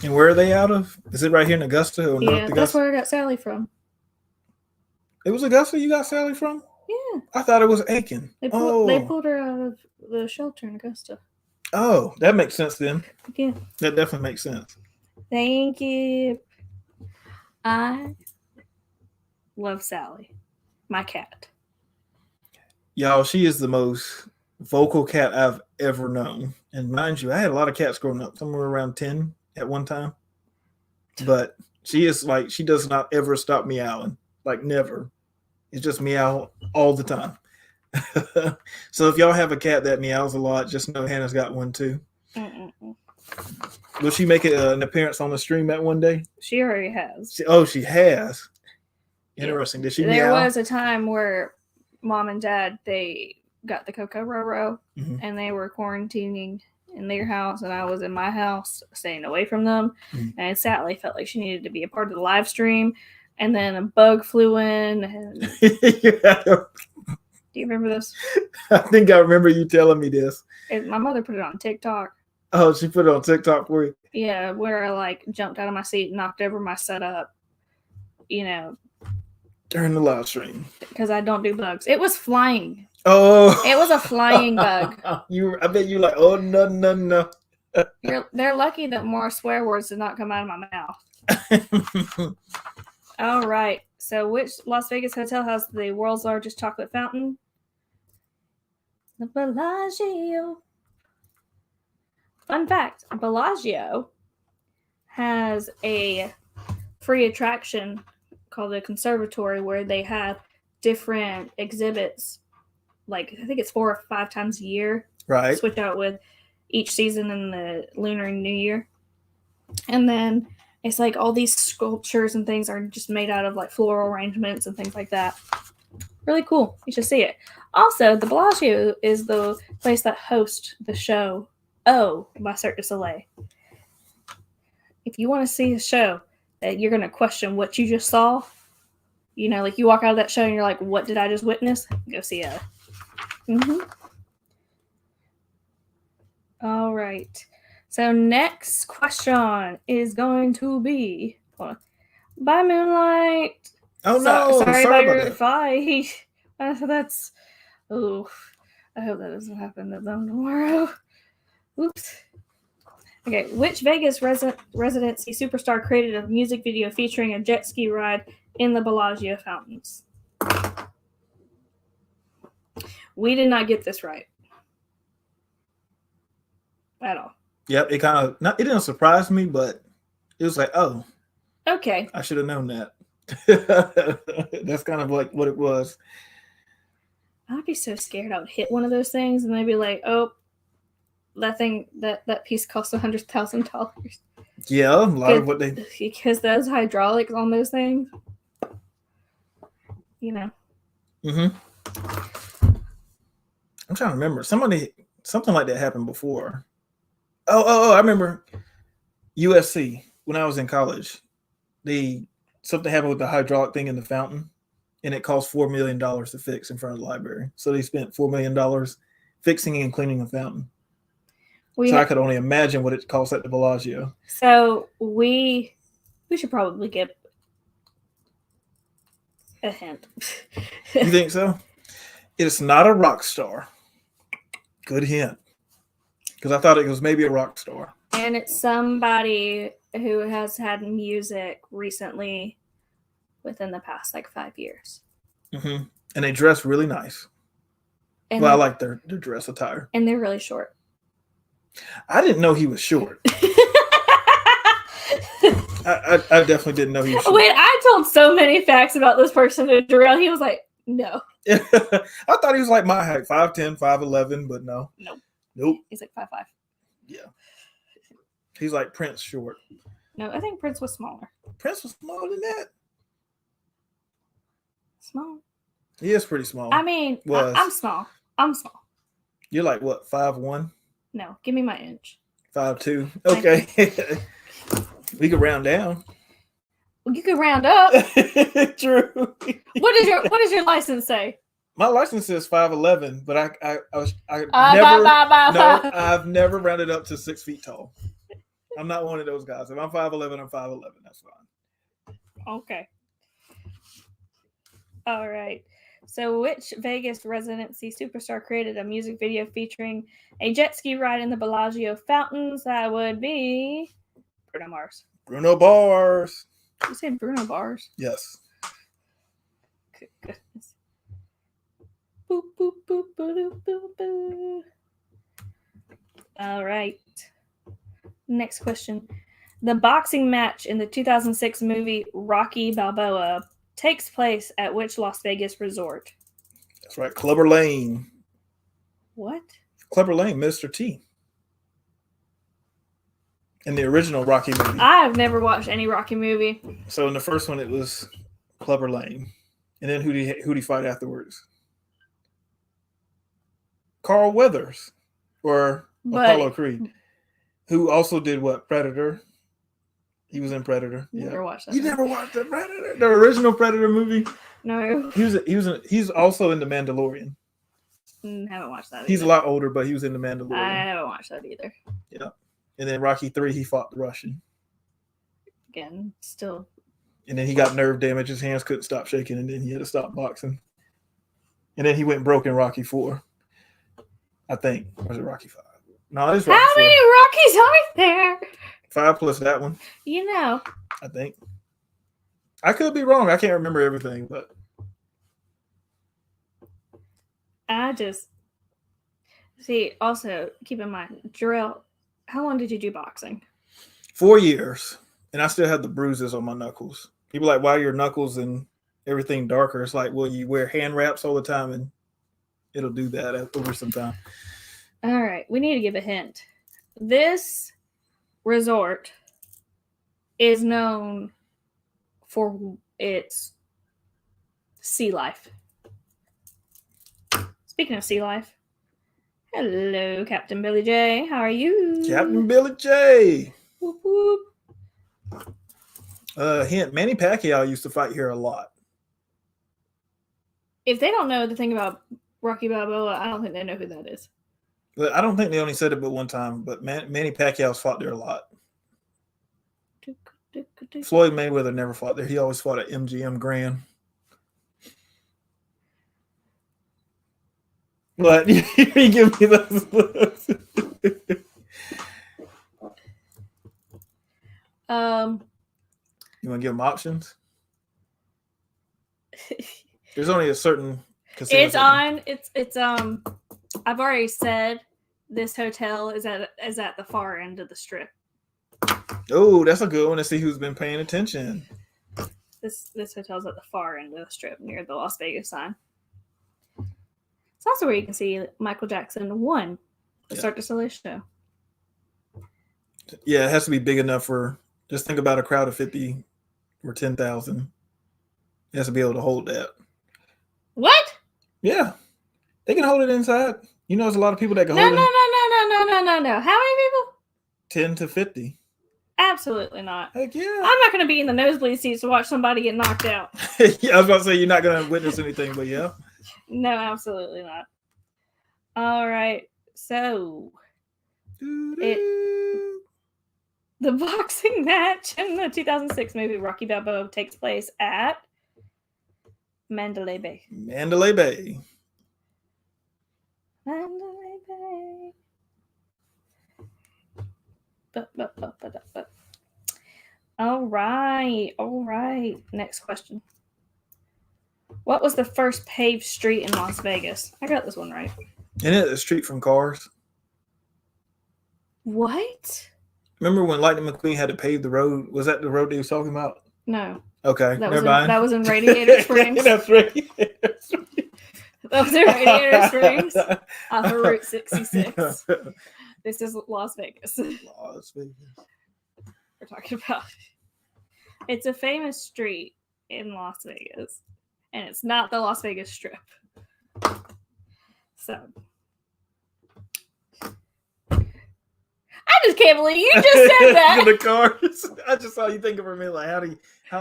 And where are they out of? Is it right here in Augusta or North Augusta? That's where I got Sally from. It was Augusta you got Sally from? Yeah. I thought it was Aiken. They pulled her out of the shelter in Augusta. Oh, that makes sense then. Yeah. That definitely makes sense. Thank you. I love Sally, my cat. Y'all, she is the most vocal cat I've ever known. And mind you, I had a lot of cats growing up, somewhere around 10 at one time. But she is like, she does not ever stop meowing. Like never. It's just meow all the time. So if y'all have a cat that meows a lot, just know Hannah's got one too. Mm-mm. Will she make an appearance on the stream that one day? She already has. She has. Interesting. Did she meow? There was a time where Mom and Dad, they got the Coco Roro, and they were quarantining in their house, and I was in my house staying away from them. And Sally felt like she needed to be a part of the live stream, and then a bug flew in. And... Do you remember this? I think I remember you telling me this. My mother put it on TikTok. Oh, she put it on TikTok for you? Yeah, where I like jumped out of my seat and knocked over my setup, during the live stream. Because I don't do bugs. It was flying. Oh. It was a flying bug. I bet you're like, oh, no. They're lucky that more swear words did not come out of my mouth. All right. So which Las Vegas hotel has the world's largest chocolate fountain? The Bellagio. Fun fact, Bellagio has a free attraction called the Conservatory where they have different exhibits. Like, I think it's 4 or 5 times a year. Right. Switch out with each season in the Lunar New Year. And then it's like all these sculptures and things are just made out of like floral arrangements and things like that. Really cool. You should see it. Also, the Bellagio is the place that hosts the show Oh by Cirque du Soleil. If you want to see a show that you're going to question what you just saw, like you walk out of that show and you're like, what did I just witness? Go see O. right. So next question is going to be by moonlight. Oh no! Sorry about your that. fight. That's oh. I hope that doesn't happen to them tomorrow. Oops. Okay, which Vegas residency superstar created a music video featuring a jet ski ride in the Bellagio fountains? We did not get this right at all. Yep, it kind of it didn't surprise me, but it was like, oh, okay, I should have known that. That's kind of like what it was. I'd be so scared I would hit one of those things and they'd be like, oh, that piece cost $100,000. Yeah, a lot of what they because those hydraulics on those things, you know. Mm-hmm. I'm trying to remember something like that happened before. Oh, I remember USC when I was in college. Something happened with the hydraulic thing in the fountain, and it cost $4 million to fix in front of the library. So they spent $4 million fixing and cleaning the fountain. I could only imagine what it cost at the Bellagio. So we should probably get a hint. You think so? It's not a rock star. Good hint. Because I thought it was maybe a rock star. And it's somebody who has had music recently within the past 5 years. Mm-hmm. And they dress really nice. And I like their dress attire. And they're really short. I didn't know he was short. I definitely didn't know he was short. Wait, I told so many facts about this person to Darrell. He was like, no. I thought he was like my height, 5'10", 5'11", but no. Nope. He's like 5'5". Yeah. He's like Prince short. No, I think Prince was smaller. Prince was smaller than that. Small. He is pretty small. I mean, I'm small. You're like what, 5'1"? No, give me my inch. 5'2". Okay. We could round down. Well, you could round up. True. What does your license say? My license says 5'11", but I've never rounded up to 6 feet tall. I'm not one of those guys. If I'm 5'11", I'm 5'11". That's fine. Okay. All right. So which Vegas residency superstar created a music video featuring a jet ski ride in the Bellagio fountains? That would be Bruno Mars. Bruno Mars. You said Bruno Mars? Yes. Good goodness. Boop, boop, boop, boop, boop, boop. All right. Next question. The boxing match in the 2006 movie Rocky Balboa takes place at which Las Vegas resort? That's right, Clubber Lane. What? Clubber Lane, Mr. T. In the original Rocky movie. I've never watched any Rocky movie. So in the first one, it was Clubber Lane. And then who'd he fight afterwards? Carl Weathers. Or Apollo Creed. Who also did what? Predator. He was in Predator. Never watched that. You never watched the Predator? The original Predator movie? No. He's also in The Mandalorian. Haven't watched that either. He's a lot older, but he was in The Mandalorian. I haven't watched that either. Yeah. And then Rocky 3, he fought the Russian. Again, still. And then he got nerve damage. His hands couldn't stop shaking, and then he had to stop boxing. And then he went broke in Rocky 4. I think. Or was it Rocky 5? No, it's Rocky 4. How many Rockies are there? 5 plus that one. You know. I think. I could be wrong. I can't remember everything, but. See, also, keep in mind, Jarrell, how long did you do boxing? 4 years. And I still have the bruises on my knuckles. People are like, why are your knuckles and everything darker? It's like, well, you wear hand wraps all the time, and it'll do that over some time. All right. We need to give a hint. This resort is known for its sea life. Speaking of sea life, hello, Captain Billy J. How are you? Captain Billy J. Whoop, whoop. Hint, Manny Pacquiao used to fight here a lot. If they don't know the thing about Rocky Balboa, I don't think they know who that is. But I don't think they only said it but one time. But Manny Pacquiao's fought there a lot. Floyd Mayweather never fought there. He always fought at MGM Grand. But you give me those looks. You want to give them options? There's only a certain. It's on. It's I've already said this hotel is at the far end of the strip. Oh, that's a good one to see who's been paying attention. This hotel's at the far end of the strip near the Las Vegas sign. It's also where you can see Michael Jackson won the Cirque du Soleil show. Yeah, it has to be big enough for. Just think about a crowd of 50 or 10,000. It has to be able to hold that. What? Yeah, they can hold it inside. You know, there's a lot of people that can hold it. No. How many people? 10 to 50. Absolutely not. Heck yeah. I'm not going to be in the nosebleed seats to watch somebody get knocked out. Yeah, I was about to say you're not going to witness anything, but yeah. No, absolutely not. All right. So, the boxing match in the 2006 movie Rocky Balboa takes place at Mandalay Bay. Mandalay Bay. Mandalay Bay. All right. Next question. What was the first paved street in Las Vegas? I got this one right. Isn't it a street from Cars? What? Remember when Lightning McQueen had to pave the road? Was that the road that he was talking about? No. Okay, that was in Radiator Springs. That's right. That was in Radiator Springs off of Route 66. This is Las Vegas. Las Vegas. We're talking about. It's a famous street in Las Vegas, and it's not the Las Vegas Strip. So, I just can't believe you just said that. The Cars. I just saw you thinking for a minute, like, how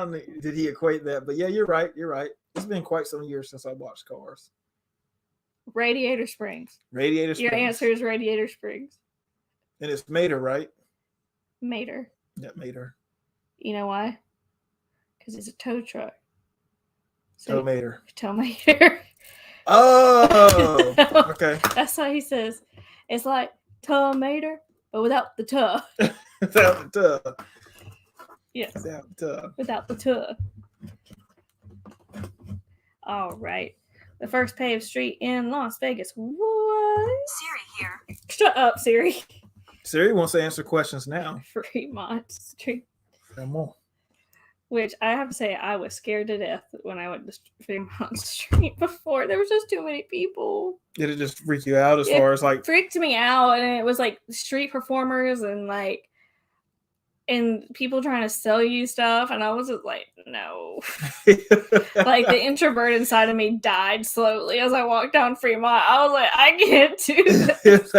did he equate that? But yeah, you're right. It's been quite some years since I watched Cars. Radiator Springs. Radiator Springs. Your answer is Radiator Springs. And it's Mater, right? Mater. Yeah, Mater. You know why? Because it's a tow truck. So Mater. Tow Mater. Oh, okay. That's how he says. It's like tow Mater, but without the tow. Without the tow. Yes. Without the tow. Without the tow. All right. The first paved street in Las Vegas was Siri here. Shut up, Siri. Siri wants to answer questions now. Fremont Street. Fremont. Which I have to say, I was scared to death when I went to Fremont Street before. There was just too many people. Did it just freak you out far as like? Freaked me out, and it was like street performers and people trying to sell you stuff, and I was just like, no. Like the introvert inside of me died slowly as I walked down Fremont. I was like, I can't do this.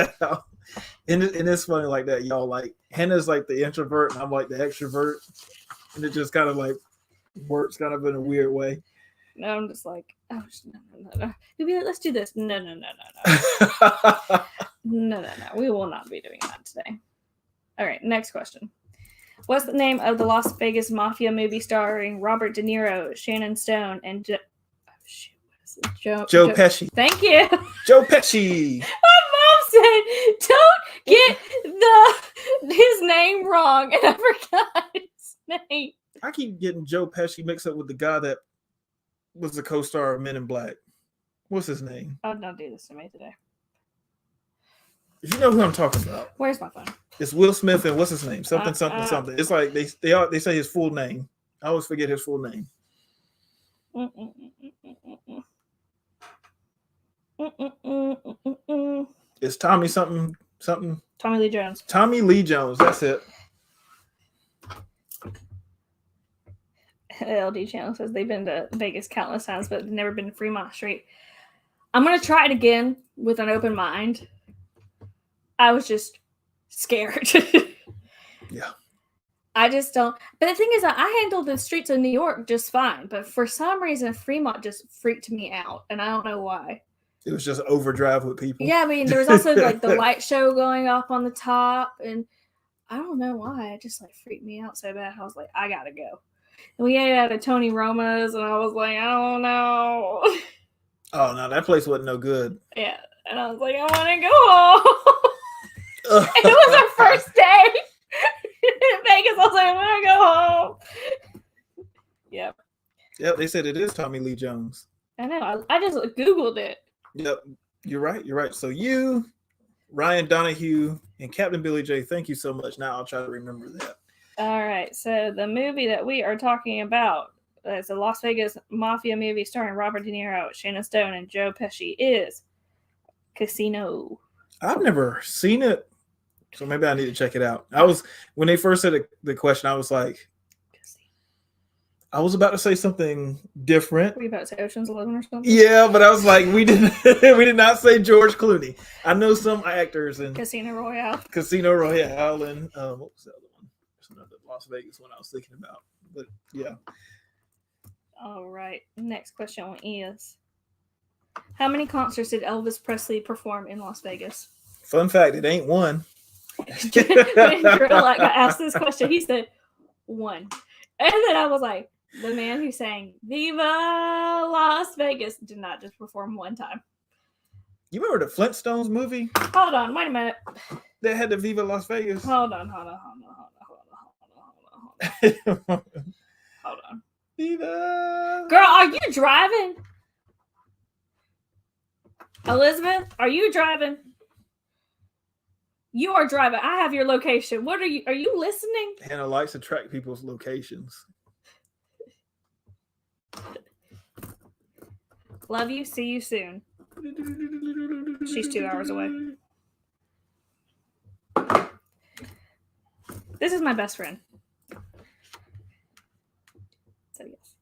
And it's funny like that, y'all. Like Hannah's like the introvert, and I'm like the extrovert, and it just kind of like works kind of in a weird way. No, I'm just like, oh no. You'll be like, let's do this. No. No. We will not be doing that today. All right, next question. What's the name of the Las Vegas Mafia movie starring Robert De Niro, Shannon Stone, and Joe Pesci? Thank you. Joe Pesci. My mom said, "Don't get his name wrong," and I forgot his name. I keep getting Joe Pesci mixed up with the guy that was the co-star of Men in Black. What's his name? Oh, don't do this to me today. If you know who I'm talking about. Where's my phone? It's Will Smith and what's his name? Something. It's like they say his full name. I always forget his full name. It's Tommy something. Tommy Lee Jones. Tommy Lee Jones. That's it. LD channel says they've been to Vegas countless times, but they've never been to Fremont Street. I'm going to try it again with an open mind. I was just scared. Yeah. I just don't. But the thing is that I handled the streets of New York just fine. But for some reason, Fremont just freaked me out. And I don't know why. It was just overdrive with people. Yeah, I mean, there was also like the light show going off on the top, and I don't know why. It just like freaked me out so bad. I was like, I gotta go. And we ate at a Tony Roma's, and I was like, I don't know. Oh no, that place wasn't no good. Yeah, and I was like, I want to go home. It was our first day in Vegas. I was like, I want to go home. Yep. Yep, they said it is Tommy Lee Jones. I know. I just Googled it. Yep, you're right. You're right. So you, Ryan Donahue, and Captain Billy J, thank you so much. Now I'll try to remember that. All right. So the movie that we are talking about, it's a Las Vegas mafia movie starring Robert De Niro, Shannon Stone, and Joe Pesci, is Casino. I've never seen it, so maybe I need to check it out. When they first said the question, I was like, I was about to say something different. Were you about to say Ocean's 11 or something? Yeah, but I was like, we did not say George Clooney. I know some actors in Casino Royale, and what was the other one? There's another Las Vegas one I was thinking about. But yeah. All right. Next question is, how many concerts did Elvis Presley perform in Las Vegas? Fun fact, it ain't one. When Drew got asked this question, he said 1. And then I was like, the man who sang Viva Las Vegas did not just perform 1 time. You remember the Flintstones movie? Hold on, wait a minute. That had the Viva Las Vegas. Hold on. Viva. Girl, are you driving? Elizabeth, are you driving? You are driving. I have your location. What are you listening? Hannah likes to track people's locations. Love you. See you soon. She's 2 hours away. This is my best friend. So yes.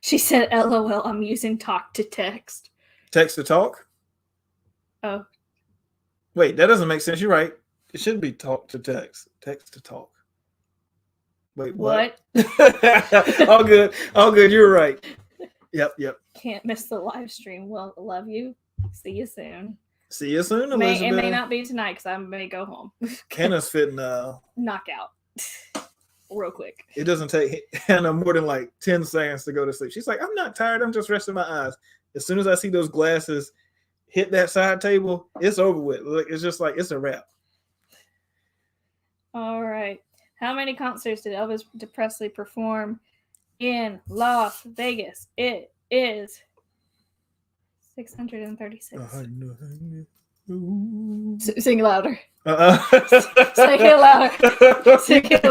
She said, LOL, I'm using talk to text. Text to talk? Oh. Wait, that doesn't make sense. You're right. It should be talk to text. Text to talk. Wait, what? All good. You're right. Yep. Can't miss the live stream. Well, love you. See you soon. See you soon, Elizabeth. It may not be tonight because I may go home. Hannah's fitting knockout real quick. It doesn't take Hannah more than like 10 seconds to go to sleep. She's like, I'm not tired. I'm just resting my eyes. As soon as I see those glasses hit that side table, it's over with. It's just like, it's a wrap. All right. How many concerts did Elvis Presley perform in Las Vegas? It is 636. Sing louder. Sing it louder. Sing it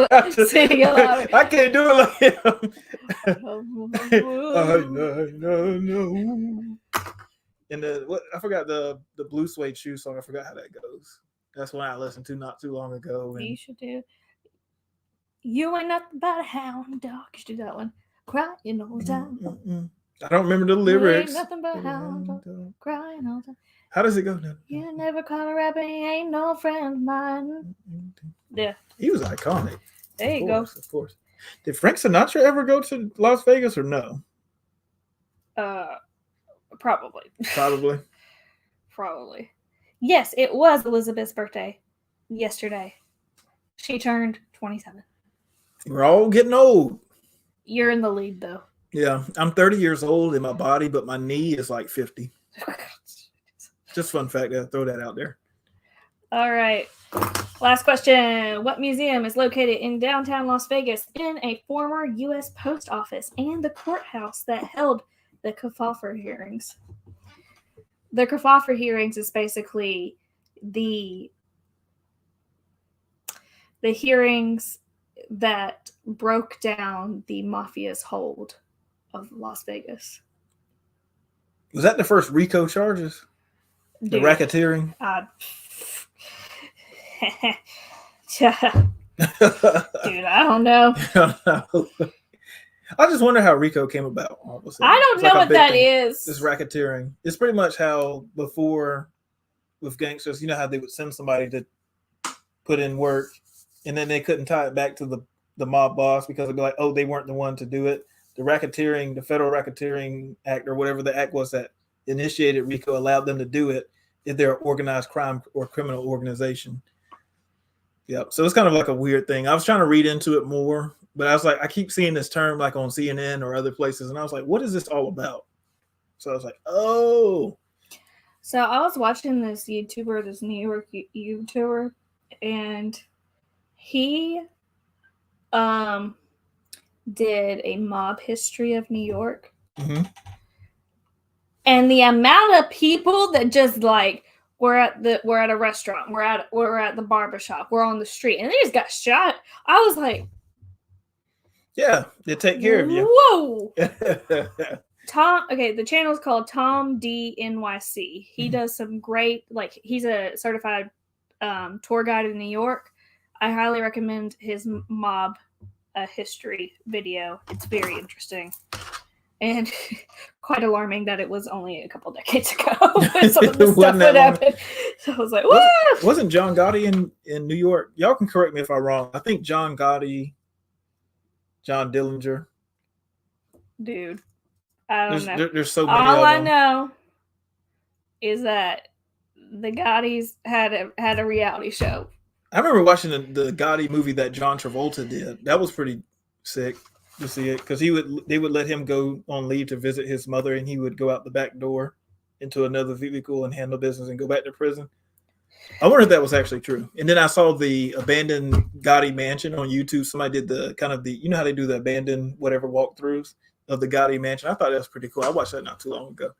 louder. I can't do it like him. No. And I forgot the Blue Suede Shoe song. I forgot how that goes. That's one I listened to not too long ago. And you should do. You ain't nothing but a hound dog. You should do that one. Crying all the time. I don't remember the lyrics. You ain't nothing but a hound dog. Crying all the time. How does it go now? You never call a rapper, he ain't no friend of mine. Yeah. He was iconic. There you go. Of course. Did Frank Sinatra ever go to Las Vegas or no? Probably. Probably. Yes, it was Elizabeth's birthday yesterday. She turned 27. We're all getting old. You're in the lead, though. Yeah, I'm 30 years old in my body, but my knee is like 50. Just fun fact. I'll throw that out there. All right. Last question. What museum is located in downtown Las Vegas in a former U.S. post office and the courthouse that held the Kefauver hearings? The Kefauver hearings is basically the hearings that broke down the mafia's hold of Las Vegas. Was that the first RICO charges? The racketeering? Dude, I don't know. I just wonder how RICO came about. I don't know what that is. This racketeering. It's pretty much how before with gangsters, you know how they would send somebody to put in work and then they couldn't tie it back to the mob boss because they'd be like, oh, they weren't the one to do it. racketeering, the Federal Racketeering Act, or whatever the act was that initiated RICO, allowed them to do it if they're an organized crime or criminal organization. Yep. So it's kind of like a weird thing. I was trying to read into it more, but I was like, I keep seeing this term like on CNN or other places, and I was like, what is this all about? So I was like, oh. So I was watching this YouTuber, this New York YouTuber, and he did a mob history of New York. Mm-hmm. And the amount of people that just like we're at a restaurant, we're at the barbershop, we're on the street, and they just got shot. I was like, yeah, they take care of you. Whoa. Tom, okay, the channel is called Tom D NYC. He does some great, like, he's a certified tour guide in New York. I highly recommend his mob history video. It's very interesting and quite alarming that it was only a couple decades ago. Some of the stuff that happened. So I was like, "What?" Wasn't John Gotti in New York? Y'all can correct me if I'm wrong. I think John Gotti, John Dillinger. Dude, I don't know. There's so many. All I know is that the Gottis had a reality show. I remember watching the Gotti movie that John Travolta did. That was pretty sick to see it, because they would let him go on leave to visit his mother, and he would go out the back door into another vehicle and handle business and go back to prison. I wonder if that was actually true. And then I saw the abandoned Gotti mansion on YouTube. Somebody did the kind of you know how they do the abandoned whatever walkthroughs of the Gotti mansion. I thought that was pretty cool. I watched that not too long ago.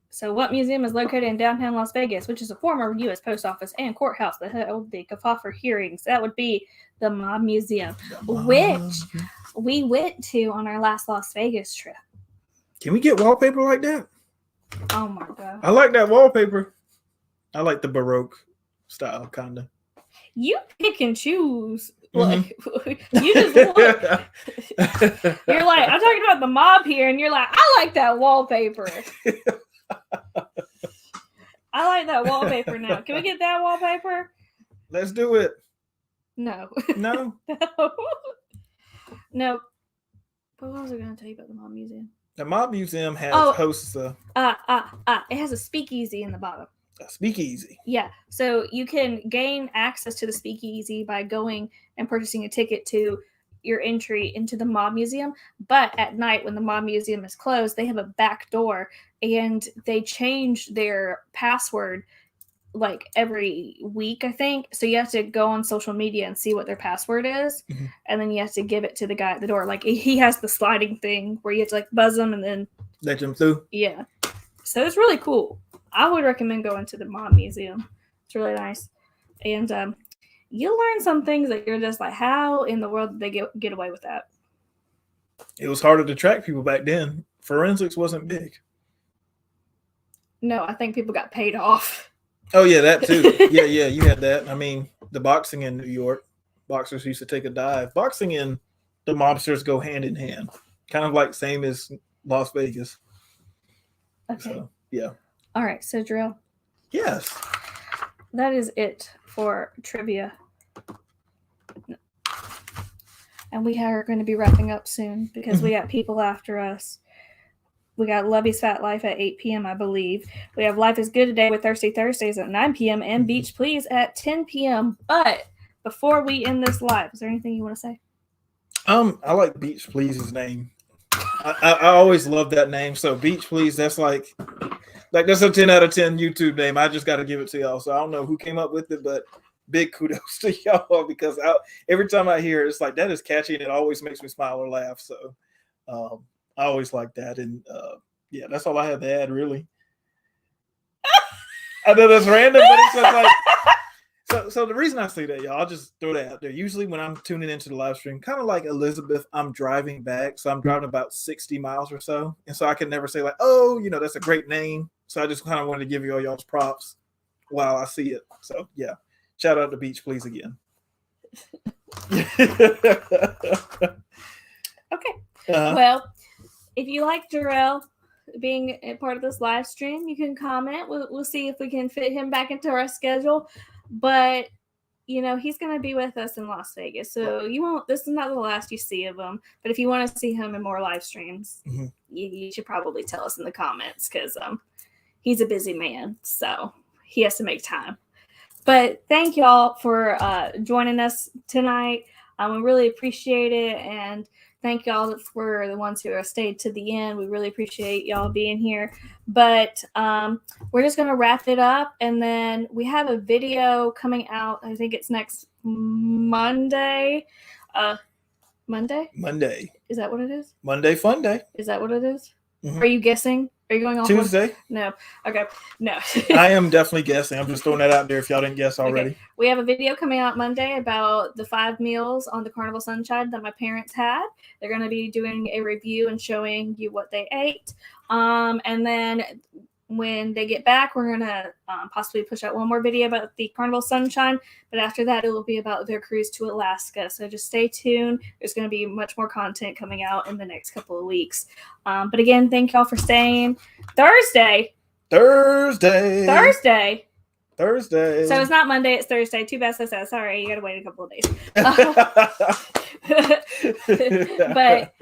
So what museum is located in downtown Las Vegas, which is a former U.S. post office and courthouse that held the Gaffer hearings? That would be the Mob Museum, which we went to on our last Las Vegas trip. Can we get wallpaper like that? Oh, my God. I like that wallpaper. I like the Baroque style, kind of. You pick and choose. Like, you just look. You're like, I'm talking about the mob here, and you're like, I like that wallpaper. I like that wallpaper now. Can we get that wallpaper? Let's do it. No. No? No. But what was I going to tell you about the Mob Museum? The Mob Museum hosts a... It has a speakeasy in the bottom. A speakeasy? Yeah. So you can gain access to the speakeasy by going and purchasing a ticket to your entry into the Mob Museum. But at night, when the Mob Museum is closed, they have a back door, and they change their password like every week, I think. So you have to go on social media and see what their password is, and then you have to give it to the guy at the door. Like, he has the sliding thing where you have to like buzz them and then let them through. Yeah. So it's really cool. I would recommend going to the Mob Museum. It's really nice. And you learn some things that you're just like, how in the world did they get away with that? It was harder to track people back then. Forensics wasn't big. No, I think people got paid off. Oh, yeah, that too. Yeah, you had that. I mean, the boxing in New York, boxers used to take a dive. Boxing and the mobsters go hand in hand. Kind of like same as Las Vegas. Okay. So, yeah. All right, so Drill. Yes. That is it for trivia. And we are going to be wrapping up soon because we got people after us. We got Lovey's Fat Life at 8 p.m., I believe. We have Life is Good Today with Thirsty Thursdays at 9 p.m. and Beach Please at 10 p.m. But before we end this live, is there anything you want to say? I like Beach Please's name. I always love that name. So Beach Please, that's like that's a 10 out of 10 YouTube name. I just got to give it to y'all. So I don't know who came up with it, but big kudos to y'all, because every time I hear it, it's like, that is catchy, and it always makes me smile or laugh. So I always like that. And yeah, that's all I have to add, really. I know that's random, but it's just like, so the reason I say that, y'all, I'll just throw that out there. Usually when I'm tuning into the live stream, kind of like Elizabeth, I'm driving back. So I'm driving about 60 miles or so. And so I can never say like, oh, that's a great name. So I just kind of wanted to give you all y'all's props while I see it. So yeah, shout out to Beach Please again. Okay. Well, if you like Jarrell being a part of this live stream, you can comment. We'll see if we can fit him back into our schedule. But he's going to be with us in Las Vegas. So you won't, this is not the last you see of him. But if you want to see him in more live streams, you should probably tell us in the comments because he's a busy man. So he has to make time. But thank y'all for joining us tonight. We really appreciate it. And thank y'all for the ones who have stayed to the end. We really appreciate y'all being here. But we're just going to wrap it up. And then we have a video coming out. I think it's next Monday. Monday? Is that what it is? Monday Fun Day. Is that what it is? Are you guessing? Are you going on Tuesday? No. Okay. No. I am definitely guessing. I'm just throwing that out there if y'all didn't guess already. Okay. We have a video coming out Monday about the 5 meals on the Carnival Sunshine that my parents had. They're going to be doing a review and showing you what they ate. And then when they get back, we're going to possibly push out one more video about the Carnival Sunshine. But after that, it will be about their cruise to Alaska. So just stay tuned. There's going to be much more content coming out in the next couple of weeks. But again, thank y'all for staying. Thursday. So it's not Monday, it's Thursday. Too bad, so sad. Sorry, you got to wait a couple of days. But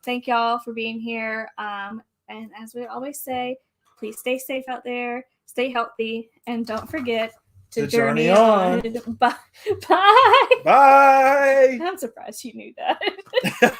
thank y'all for being here. And as we always say, please stay safe out there, stay healthy, and don't forget to journey on. Bye. Bye. I'm surprised you knew that.